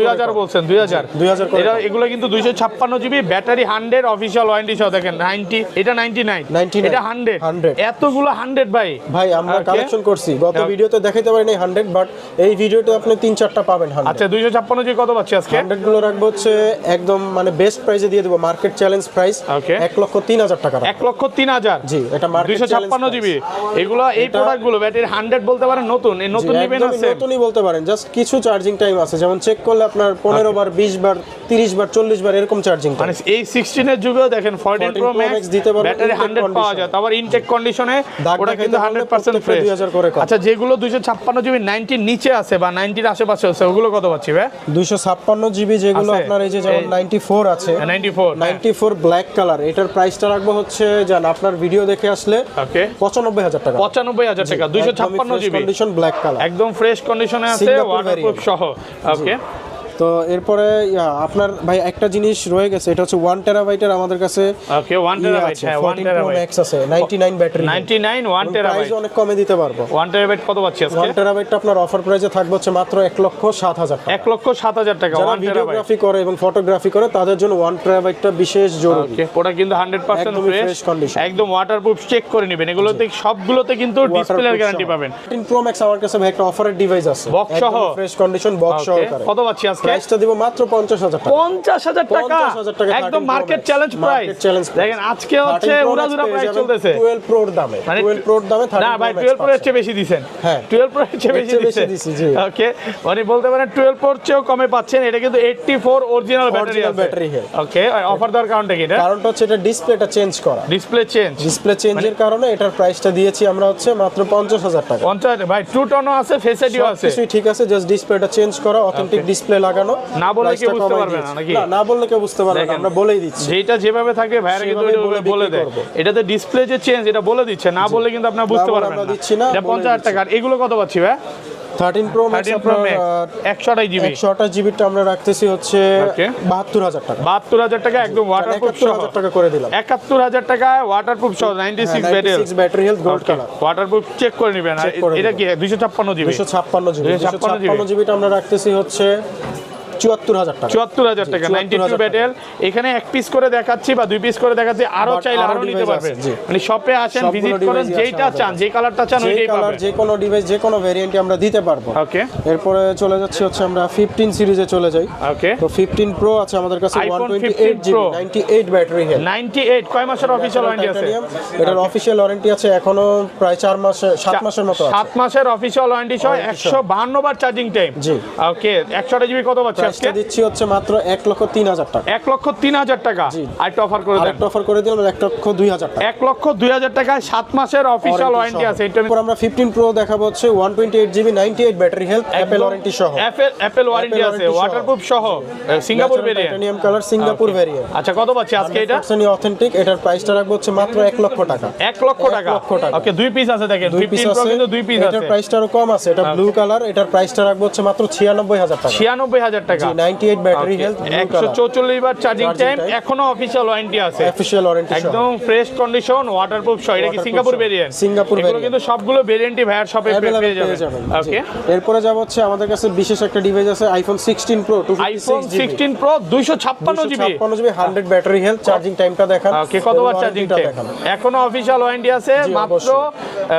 2000 বলছেন 2000 2000 করে এটা কম। এগুলো কিন্তু 256 জিবি ব্যাটারি 100 অফিশিয়াল ওয়ারেন্টি সহ দেখেন 90 এটা 99 99 এটা 100 100 এতগুলো 100 ভাই ভাই আমরা Okay। কালেকশন করছি, গত Okay। ভিডিওতে দেখাইতে পারিনি 100, বাট এই ভিডিওতে আপনি 3-4টা পাবেন 100। আচ্ছা 256 জিবি কত পাচ্ছি আজকে? 100 গুলো রাখবো হচ্ছে একদম মানে বেস্ট প্রাইসে দিয়ে দেবো, মার্কেট চ্যালেঞ্জ প্রাইস Okay। 1,03,000 টাকা। 1,03,000 জি, এটা মার্কেট 256 জিবি। এগুলো এই প্রোডাক্টগুলো ব্যাটারি 100 বলতে পারেন নতুন এই নতুন নিবেন আছে। নতুনই বলতে পারেন, জাস্ট কিছু চার্জিং টাইম আছে, যেমন চেক করলে আপনার 15 বার, 20 বার, 30 বার, 40 বার এরকম চার্জিং টাইম। মানে এই 16 এর যুগেও দেখেন 14 প্রো ম্যাক্স দিতে পারবেন ব্যাটারি intake 100 পাওয়া যায়, তারপর ইনটেক কন্ডিশনে দাগ ওটা কিন্তু দেখাইতে পারলে 100% প্রত্যেকটা ফ্রেশ। 2000 করে কম। আচ্ছা যেগুলো 256 জিবি 90 এর নিচে আছে বা 90 এর আশেপাশে আছে ওগুলো কত পাচ্ছি ভাই? 256 জিবি যেগুলো আছে। আপনার এই যে যেমন 94 আছে, 94 94 ব্ল্যাক কালার, এটার প্রাইসটা রাখবো হচ্ছে জান আপনার ভিডিও দেখে আসলে ওকে 95000 টাকা। 95000 টাকা 256 জিবি কন্ডিশন ব্ল্যাক কালার, একদম ফ্রেশ কন্ডিশনে আছে Singapore ওয়াটারপ্রুফ সহ। ওকে। তো এরপরে আপনার ভাই একটা জিনিস রয়ে গেছে, এটা হচ্ছে 1 টেরাবাইটের আমাদের কাছে ওকে 1 টেরাবাইট হ্যাঁ 1 14 প্রো টেরাবাইট ম্যাক্স আছে 99 ব্যাটারি 99 1 টেরাবাইট প্রাইস অনেক কমে দিতে পারবো। 1 টেরাবাইট কত পাচ্ছি আজকে? 1 টেরাবাইটটা আপনার অফার প্রাইসে থাকবে হচ্ছে মাত্র 1,07,000 টাকা। 1,07,000 টাকা যারা 1 টেরাবাইট। ভিডিওগ্রাফি করে এবং ফটোগ্রাফি করে তাদের জন্য 1 টেরাবাইটটা বিশেষ জরুরি। ওকে ওটা কিন্তু 100% একদমই ফ্রেশ fresh condition। একদম ওয়াটারপ্রুফ চেক করে নেবেন। এগুলোতে সবগুলোতে কিন্তু ডিসপ্লের গ্যারান্টি পাবেন। 14 প্রো ম্যাক্স আমার কাছে ভাই একটা অফারের ডিভাইস আছে, Box সহ? ফ্রেশ কন্ডিশন বক্স ওকে সহকারে। কত পাচ্ছি আজকে? প্রাইসটা দিব মাত্র 50,000 টাকা। 50,000 টাকা 50,000 টাকা একদম 13 Pro market Max, challenge price. market challenge price। দেখেন আজকে হচ্ছে 13 Pro Max উড়াধুরা পেয়ে প্রাইস যাবেন চলতেছে 12 প্রোর দামে, মানে 12 প্রোর দামে 13 না Pro ভাই Max 12 প্রো এর পাচ্ছেন। চেয়ে বেশি দিবেন। হ্যাঁ। 12 প্রো এর চেয়ে এর চেয়ে বেশি বেশি দিছি, জি। দিছেন। ওকে মানে বলতে পারেন 12 প্রোর চেয়েও কমে পাচ্ছেন। এটা কিন্তু 84 অরিজিনাল ব্যাটারি Original আছে। battery health। ওকে অফার দেওয়ার কারণটা কি এটা? কারণটা হচ্ছে এটা ডিসপ্লেটা চেঞ্জ করা, ডিসপ্লে চেঞ্জ ডিসপ্লে চেঞ্জের কারণে এটার প্রাইসটা দিয়েছি আমরা হচ্ছে মাত্র 50,000 টাকা। 50 ভাই 2 টনও আছে ফেস আইডিও আছে। কিছুই ঠিক আছে, জাস্ট ডিসপ্লেটা চেঞ্জ করা, অথেন্টিক ডিসপ্লে লাগানো। না বললে প্রাইসটা কেউ বুঝতে কমাই পারবে না দিয়েছি। নাকি? না বললে কেউ বুঝতে পারবে না, দেখেন। আমরা বলেই দিচ্ছি। যেটা যেভাবে থাকবে ভাইরা কিন্তু সেভাবে এটা বলে বলে বিক্রি দেয়। করবো। এটাতে ডিসপ্লে যে চেঞ্জ এটা বলে দিচ্ছে, না বললে কিন্তু আপনারা বুঝতে না বলে পারবেন আমরা না। দিচ্ছি না, এটা বলে 50,000 টাকা। আর এগুলো কত পাচ্ছি ভাই? 13 Pro Max 13 Pro Max 128 GB 128 জিবিটা আমরা রাখতেছি হচ্ছে 72000 টাকা। 72000 টাকা একদম ওয়াটারপ্রুফ সহ 71000 টাকা করে দিলাম। 71000 টাকায় ওয়াটারপ্রুফ সহ 96 battery health gold colour. Waterproof check করে নেবেন। আর এটা কি 256 জিবি? 256 জিবিটা আমরা রাখতেছি হচ্ছে 74000 টাকা। 74000 টাকা 92 ব্যাটেল। এখানে এক পিস করে দেখাচ্ছি বা দুই পিস করে দেখাচ্ছি, আরো চাইলে আরো নিতে পারবেন। মানে শপে আসেন, ভিজিট করেন, যেইটা চান, যে কালারটা চান ওইটাই পাবেন। যে কোনো ডিভাইস যে কোনো ভেরিয়েন্টে আমরা দিতে পারবো। ওকে, এরপরে চলে যাচ্ছি হচ্ছে আমরা 15 সিরিজে চলে যাই। ওকে, তো 15 Pro আছে আমাদের কাছে 128 জিবি 98 ব্যাটারি হেলথ। 98 কয় মাসের অফিশিয়াল ওয়ারেন্টি আছে? এটার অফিশিয়াল ওয়ারেন্টি আছে এখনো প্রায় 4 মাস 7 মাসের মতো আছে। 7 মাসের অফিশিয়াল ওয়ারেন্টি সহ 152 বার চার্জিং টাইম। জি, ওকে। 128 জিবি কত পাচ্ছি আজকে? দিচ্ছি হচ্ছে মাত্র 1,03,000 টাকা। 1,03,000 টাকা। আরেকটা অফার করে দেন। আরেকটা অফার করে দিলাম 1,02,000 টাকা। 1,02,000 টাকায় 7 মাসের অফিশিয়াল ওয়ারেন্টি আছে। এরপর আমরা 15 Pro দেখাবো হচ্ছে 128 GB 98 battery health Apple warranty সহ। অ্যাপল ওয়ারেন্টি আছে, ওয়াটারপ্রুফ সহ, Singapore variant, titanium colour Singapore variant. আচ্ছা, কত পাচ্ছি আজকে এটা? 100% অথেন্টিক। এটার প্রাইসটা রাখবো হচ্ছে মাত্র 1 লক্ষ টাকা। 1 লক্ষ টাকা। ওকে, দুই পিস আছে দেখেন। 15 Pro কিন্তু দুই পিস আছে। এটার প্রাইসটা আরো কম আছে। এটা ব্লু কালার। এটার প্রাইসটা রাখবো হচ্ছে মাত্র 96000 টাকা। 96000 টাকা। 98 ব্যাটারি হেলথ, 144 বার চার্জিং টাইম, এখনো অফিশিয়াল ওয়ারেন্টি আছে। অফিশিয়াল ওয়ারেন্টি একদম ফ্রেশ কন্ডিশন, ওয়াটারপ্রুফ সহ। এটা কি সিঙ্গাপুর ভেরিয়েন্ট? সিঙ্গাপুর এগুলো কিন্তু সবগুলো ভেরিয়েন্টই ভাইয়ার শপে পেয়ে যাবেন। ওকে, এরপরে যাব হচ্ছে আমাদের কাছে বিশেষ একটা ডিভাইস আছে iPhone 16 Pro iPhone 16 Pro 256 GB 100 battery health. Charging টাইমটা দেখান। ওকে, কতবার চার্জিং টাইম? এখনো অফিশিয়াল ওয়ারেন্টি আছে মাত্র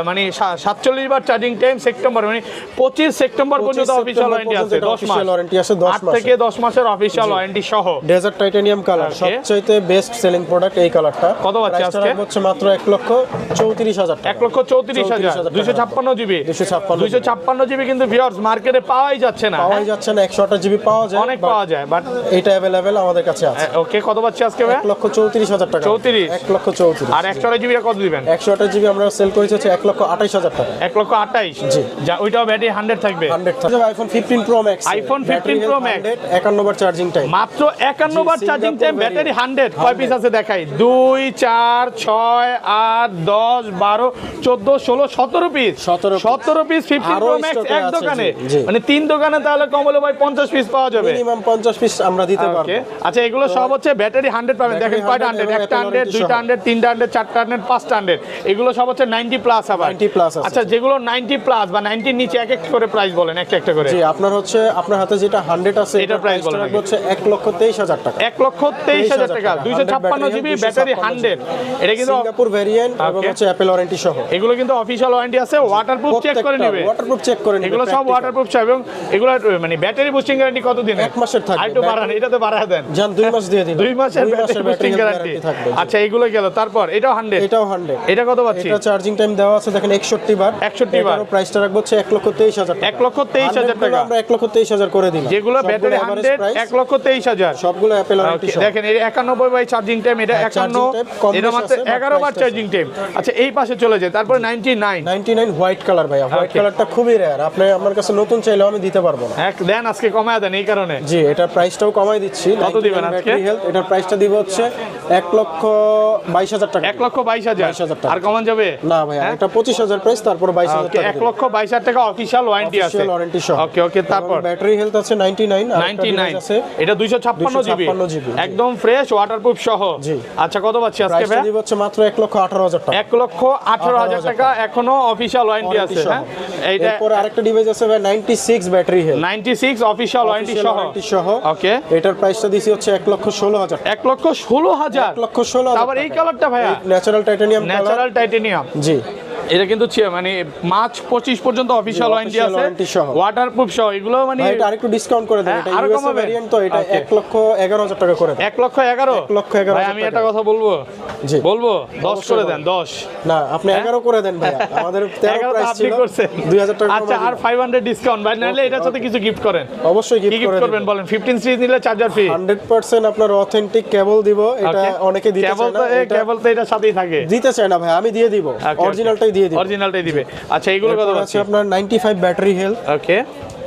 মানে 47 বার চার্জিং টাইম। সেপ্টেম্বর মানে 25 সেপ্টেম্বর পর্যন্ত অফিশিয়াল ওয়ারেন্টি আছে। 10 মাস ওয়ারেন্টি আছে, 10 মাস থেকে 10 মাসের অফিশিয়াল ওয়ারেন্টি সহ। ডেজার্ট টাইটানিয়াম কালার সবচাইতে বেস্ট সেলিং প্রোডাক্ট এই কালারটা। কত পাচ্ছি আজকে? হচ্ছে মাত্র 1,34,000 টাকা। 1,34,000 256 জিবি 256 জিবি কিন্তু ভিউয়ার্স মার্কেটে পাওয়াই যাচ্ছে না। 128 জিবি পাওয়া যায়, অনেক পাওয়া যায়, বাট এটা अवेलेबल আমাদের কাছে আছে। ওকে, কত পাচ্ছি আজকে ভাই? 1,34,000 টাকা। 34 1,34,000। আর 128 জিবি কত দিবেন? 128 জিবি আমরা সেল করেছি হচ্ছে 1,28,000 টাকা। 1,28,000 জি, যা ওইটাও ব্যাটারি 100 থাকবে। 100 থাকবে। iPhone 15 Pro Max, iPhone 15 Pro Max 51 বার চার্জিং টাইম। মাত্র 51 বার চার্জিং টাইম, ব্যাটারি 100। কয় পিস আছে দেখাই? 2 4 6 8 10 12 14 16 17 পিস। 17 পিস 15 Pro Max এক দোকানে, মানে 3 দোকানে, তাহলে কম হলে ভাই 50 পিস পাওয়া যাবে। মিনিমাম 50 পিস আমরা দিতে পারবো। আচ্ছা, এগুলো সব হচ্ছে ব্যাটারি 100 পাবেন। দেখেন কয়টা 100? একটা 100, দুইটা 100, তিনটা 100, চারটা 100, পাঁচটা 100। এগুলো সব হচ্ছে 90 প্লাস। আবার 90 প্লাস আছে। আচ্ছা, যেগুলো 90 প্লাস বা 90 এর নিচে এক এক করে প্রাইস বলেন, একটা একটা করে। জি, আপনার হচ্ছে আপনার হাতে যেটা 100 আছে এটার প্রাইস বলেন হচ্ছে 1,23,000 টাকা। 1,23,000 টাকা 256 জিবি ব্যাটারি 100। এটা কিন্তু সিঙ্গাপুর ভেরিয়েন্ট এবং হচ্ছে অ্যাপল ওয়ারেন্টি সহ। এগুলো কিন্তু অফিশিয়াল ওয়ারেন্টি আছে। ওয়াটারপ্রুফ চেক করে নেবে। ওয়াটারপ্রুফ চেক করে নেবে। এগুলো সব ওয়াটারপ্রুফ চাই। এবং এগুলো মানে ব্যাটারি বুস্টিং গ্যারান্টি কত দিন? 1 মাসের থাকবে। আরেকটু বাড়ান, এটাতে বাড়ায় দেন। জান 2 মাস দিয়ে দিন। 2 মাসের ব্যাটারি বুস্টিং গ্যারান্টি থাকবে। আচ্ছা, এগুলো গেল। তারপর এটাও 100। এটাও 100। এটা কত পাচ্ছি? এটা চার্জিং টাইম দেওয়া আছে দেখেন 61 বার। 61 বার। এটার প্রাইসটা রাখবো হচ্ছে 1,23,000 টাকা। 1,23,000 টাকা। আমরা 1,23,000 করে দিলাম। যেগুলো ব্যাটারি 100 1,23,000 সবগুলো অ্যাপল ওয়ারেন্টি সহ। দেখেন এই 91 বাই চার্জিং টাইম, এটা 51, এটা মাত্র 11 বার চার্জিং টাইম। আচ্ছা, এই পাশে চলে যায়। তারপর 99 হোয়াইট কালার ভাইয়া। হোয়াইট কালারটা খুবই রেয়ার। আপনি আমার কাছে নতুন চাইলেও আমি দিতে পারবো না। এক দেন, আজকে কমায় দেন এই কারণে। জি, এটার প্রাইসটাও কমাই দিচ্ছি। কত দিবেন আজকে? এটার প্রাইসটা দিব হচ্ছে 1,22,000 টাকা। 1,22,000 আর কমান যাবে না ভাইয়া, এটা 25,000 প্রাইস, তারপর 22,000 টাকা। 1,22,000 টাকা অফিশিয়াল ওয়ারেন্টি আছে। ওয়ারেন্টি সহ। ওকে ওকে, তারপর ব্যাটারি হেলথ আছে 99 আছে। এটা 256 জিবি একদম ফ্রেশ ওয়াটারপ্রুফ সহ। জি। আচ্ছা, কত পাচ্ছি আজকে ভাই? প্রাইসটা দিব হচ্ছে মাত্র 1,18,000 টাকা। 1,18,000 টাকা এখনো অফিশিয়াল ওয়ারেন্টি আছে। হ্যাঁ, এইটা এরপর আরেকটা ডিভাইস আছে ভাই 96 ব্যাটারি হেলথ। 96 অফিশিয়াল ওয়ারেন্টি সহ। ওকে, এটার প্রাইসটা দিছি হচ্ছে 1,16,000 টাকা। 1,16,000 1,16,000। আবার এই কালারটা ভাইয়া natural titanium colour. Natural titanium. জি, এটা কিন্তু মানে মার্চ 25 পর্যন্ত অফিশিয়াল ওয়ারেন্টি আছে, ওয়াটারপ্রুফ সহ। এগুলো মানে এটা আরেকটু ডিসকাউন্ট করে দেন। এটা আরো ইউএস কমাবে ভেরিয়েন্ট, তো এটা 1,11,000 টাকা করে দেন। 1,11,000 ভাই, আমি একটা কথা বলবো। জি, বলবো 10 করে দেন। 10 না, আপনি 11 করে দেন ভাই। আমাদের 13 প্রাইস ছিল, 2000 টাকা। আচ্ছা, আর 500 ডিসকাউন্ট ভাই, নালে এটার সাথে কিছু গিফট করেন। অবশ্যই গিফট করবেন বলেন। 15 সিরিজ নিলে চার্জার ফ্রি। 100% আপনার অথেন্টিক কেবল দিব। এটা অনেকে দিতে চায় না। কেবল তো এটার সাথেই থাকে। দিতে চায় না ভাই, আমি দিয়ে দিব। অরিজিনালটাই দিয়ে দিব। অরিজিনালটাই দিবে। আচ্ছা, এগুলো কত আছে? আপনার 95 ব্যাটারি হেলথ। ওকে,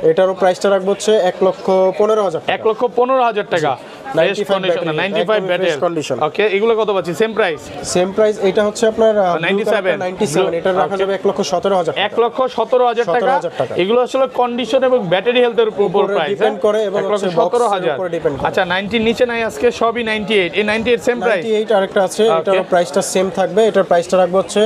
এটারও প্রাইসটা রাখবো হচ্ছে 1,15,000 টাকা। 1,15,000 টাকা। Fresh condition 95 battery condition. Okay এগুলো কত পাচ্ছি সেম প্রাইস সেম প্রাইস, এটা হচ্ছে আপনার 97 97, এটা রাখা যাবে 1,17,000 টাকা। 1,17,000 টাকা। 17,000 টাকা। এগুলো আসলে কন্ডিশন এবং ব্যাটারি হেলথের উপর প্রাইস ডিপেন্ড করে এবং হচ্ছে বক্সের 1,17,000 উপরে ডিপেন্ড করে। আচ্ছা 90 নিচে নাই আজকে সবই 98 এই 98 সেম প্রাইস 98 আরেকটা আছে, এটার Okay. প্রাইসটা সেম থাকবে, এটার প্রাইসটা রাখবো হচ্ছে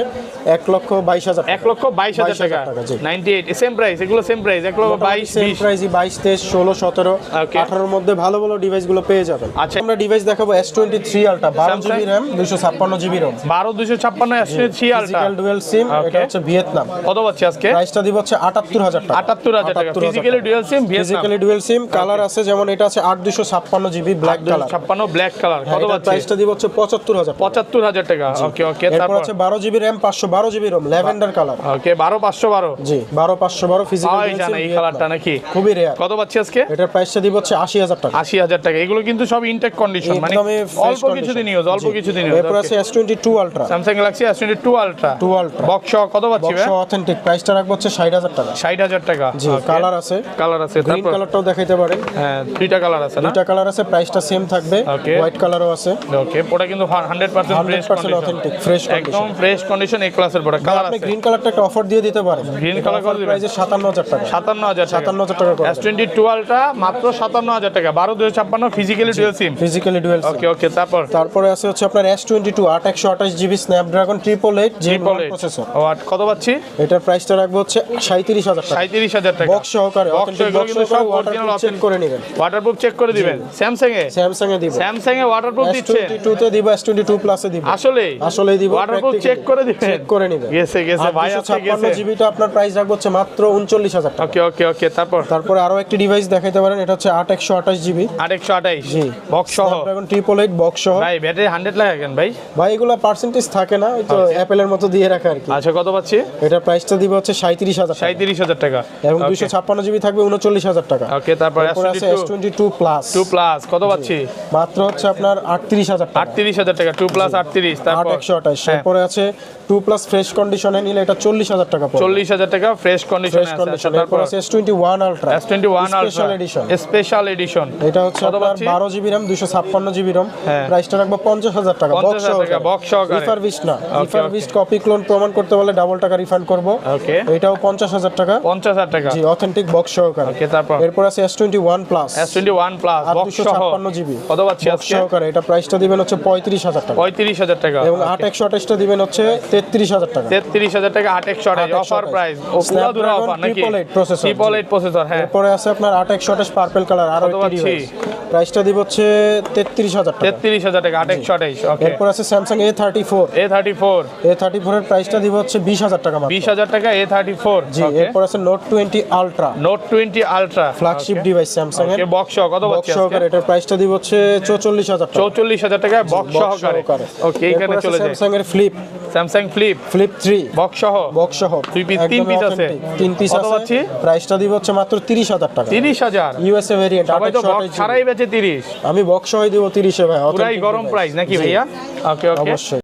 1,22,000 টাকা। 1,22,000 টাকা জি। 98 সেম প্রাইস এগুলো সেম প্রাইস 1,22 সেম 20 প্রাইসই 22, 23, 16, 17, Okay. 18 এর মধ্যে ভালো ভালো ডিভাইসগুলো পেয়ে যাবেন। আচ্ছা। আমরা ডিভাইস দেখাবো S23 ultra, 12 Samsung? GB RAM, 256 GB ROM, 12256 S3 ultra physical dual SIM, Okay. এটা হচ্ছে ভিয়েতনাম। কত পাচ্ছি আজকে প্রাইসটা দিব হচ্ছে 78,000 টাকা। 78,000 টাকা physically dual SIM Vietnam physically dual SIM, colour আছে যেমন এটা আছে 8256 GB black colour. 56 black colour কত পাচ্ছি প্রাইসটা দিব হচ্ছে 75,000 টাকা। 75,000 টাকা ওকে ওকে এরপর তারপর আছে 12 GB RAM, 512 GB ROM, lavender colour. Okay 12512 জি, 12512 ফিজিক্যাল পাওয়াই যায় না এই কালারটা নাকি খুবই রেয়ার। কত পাচ্ছি আজকে এটার প্রাইসটা দিব হচ্ছে 80,000 টাকা। 80,000 টাকা এগুলো কিন্তু সব ইনটেক কন্ডিশন মানে একদমই fresh অল্প condition। কিছুদিন ইউজ অল্প জি। কিছুদিন ইউজ এরপর আছে S22 ultra, Samsung Galaxy S22 ultra 2 ultra box কত পাচ্ছি বক্স অথেন্টিক, প্রাইসটা রাখবো হচ্ছে 60,000 টাকা। 60,000 টাকা জি, কালার আছে, কালার আছে গ্রিন তারপর কালারটাও দেখাইতে পারেন। হ্যাঁ দুইটা কালার আছে না দুইটা কালার আছে, প্রাইসটা সেম থাকবে। Okay. হোয়াইট কালারও আছে, ওকে ওটা কিন্তু 100% ফ্রেশ 100% কন্ডিশন অথেন্টিক ফ্রেশ একদম কন্ডিশন। ফ্রেশ কন্ডিশন এই ক্লাসের প্রোডাক্ট কালার আপনি আছে গ্রিন কালারটা একটা অফার দিয়ে দিতে পারেন। Green color করে দিবেন? প্রাইসে 57,000 টাকা। 57,000 টাকা 57,000 টাকা করে S22 আলট্রা মাত্র 57,000 টাকা 12256 physically dual SIM physically dual SIM. Okay okay তারপর তারপরে আছে হচ্ছে আপনার S22 8128 GB Snapdragon 888 Gen 1 processor. ও আর কত পাচ্ছি এটার প্রাইসটা রাখবো হচ্ছে 37,000 টাকা। 37,000 টাকা বক্স সহকারে Box অথেন্টিক এগুলো বক্স কিন্তু সব সহকারে original ওয়াটারপ্রুফ চেক করে নেবেন। ওয়াটারপ্রুফ চেক করে দিবেন স্যামসাং এ স্যামসাং এ দিব, স্যামসাং এ ওয়াটারপ্রুফ দিচ্ছে S22 তে দিব, S22 প্লাসে দিব। আসলে আসলেই দিব, ওয়াটারপ্রুফ practically। চেক করে দিবেন চেক করে নেবেন। গেছে গেছে ভাই আছে 256 গেছে জিবিটা আপনার প্রাইস রাখবো হচ্ছে মাত্র 39,000 টাকা। ওকে ওকে ওকে তারপর তারপরে আরো একটি ডিভাইস দেখাইতে পারেন, এটা হচ্ছে 8128 জিবি 8128 জি বক্স সহ স্ন্যাপড্রাগন 888 বক্স সহ। ভাই ব্যাটারি 100 লাগে কেন ভাই ভাই এগুলো পার্সেন্টেজ থাকে না, ওই তো অ্যাপেলের মতো দিয়ে রাখা আর কি। আচ্ছা কত পাচ্ছি এটার প্রাইসটা দিব হচ্ছে 37,000 টাকা 37,000 টাকা এবং 256 জিবি থাকবে 39,000 টাকা। ওকে তারপর তারপর আছে S22 প্লাস 2 প্লাস কত পাচ্ছি মাত্র হচ্ছে আপনার 38,000 টাকা। 38,000 টাকা 2 প্লাস 38 তারপর 8128। হ্যাঁ। তারপরে আছে 2 প্লাস ফ্রেশ কন্ডিশনে নিলে এটা 40,000 টাকা পড়বে। 40,000 টাকা ফ্রেশ কন্ডিশনে ফ্রেশ আছে কন্ডিশন। আচ্ছা, তারপর তারপর আছে S21 ultra S21 special ultra edition. Special edition এটা হচ্ছে কত আপনার পাচ্ছি? 12 জিবি RAM 256 জিবি ROM, হ্যাঁ। প্রাইসটা রাখবো 50,000 টাকা। 50,000 টাকা, box সহকারে। রিফারবিশড না, Okay, রিফারবিশড কপি ক্লোন প্রমাণ করতে বলে ডাবল টাকা রিফান্ড করব। ওকে এটাও 50,000 টাকা 50,000 টাকা জি, অথেন্টিক বক্স সহকারে। ওকে তারপর এরপর আছে S21 প্লাস S21 প্লাস আর বক্স সহ 256 জিবি কত পাচ্ছি বক্স আজকে সহকারে। এটা প্রাইসটা দিবেন হচ্ছে 35,000 টাকা 35,000 টাকা এবং 8128টা দিবেন হচ্ছে 33,000 টাকা। 33,000 টাকা 828 অফার 828 প্রাইস ও পুরো দূর Snapdragon অফার নাকি 888 processor, 888 প্রসেসর হ্যাঁ এরপরে আছে আপনার 8128 পার্পল কালার আরো কত একটি পাচ্ছি? ডিভাইস, প্রাইসটা দিব হচ্ছে 33,000 টাকা। 33,000 টাকা 828 ওকে এরপর আছে স্যামসাং A34 A34 A34 এর প্রাইসটা দিব হচ্ছে 20,000 টাকা মাত্র। 20,000 টাকা A34 জি, ওকে এরপর আছে note 20 ultra note 20 ultra flagship device Samsung এর ওকে বক্স কত বক্স পাচ্ছি সহকারে। আজকে এটার প্রাইসটা দিব হচ্ছে 44,000 টাকা 44,000 টাকা বক্স সহকারে ওকে এখানে চলে যায় স্যামসাং এর ফ্লিপ স্যামসাং ফ্লিপ 3 বক্স সহ বক্স সহ দুই পিস, তিন একদমই পিস আছে। authentic, 3 পিস কত পাচ্ছি? আছে, প্রাইসটা দিব হচ্ছে মাত্র 30,000 টাকা। 30,000 ইউএসএ ভেরিয়েন্ট সবাই তো বক্স ছাড়াই বেচে 30 আমি বক্স সহই দিব 30 এ ভাই, পুরাই authentic গরম device। প্রাইস নাকি জি, ভাইয়া ওকে ওকে অবশ্যই।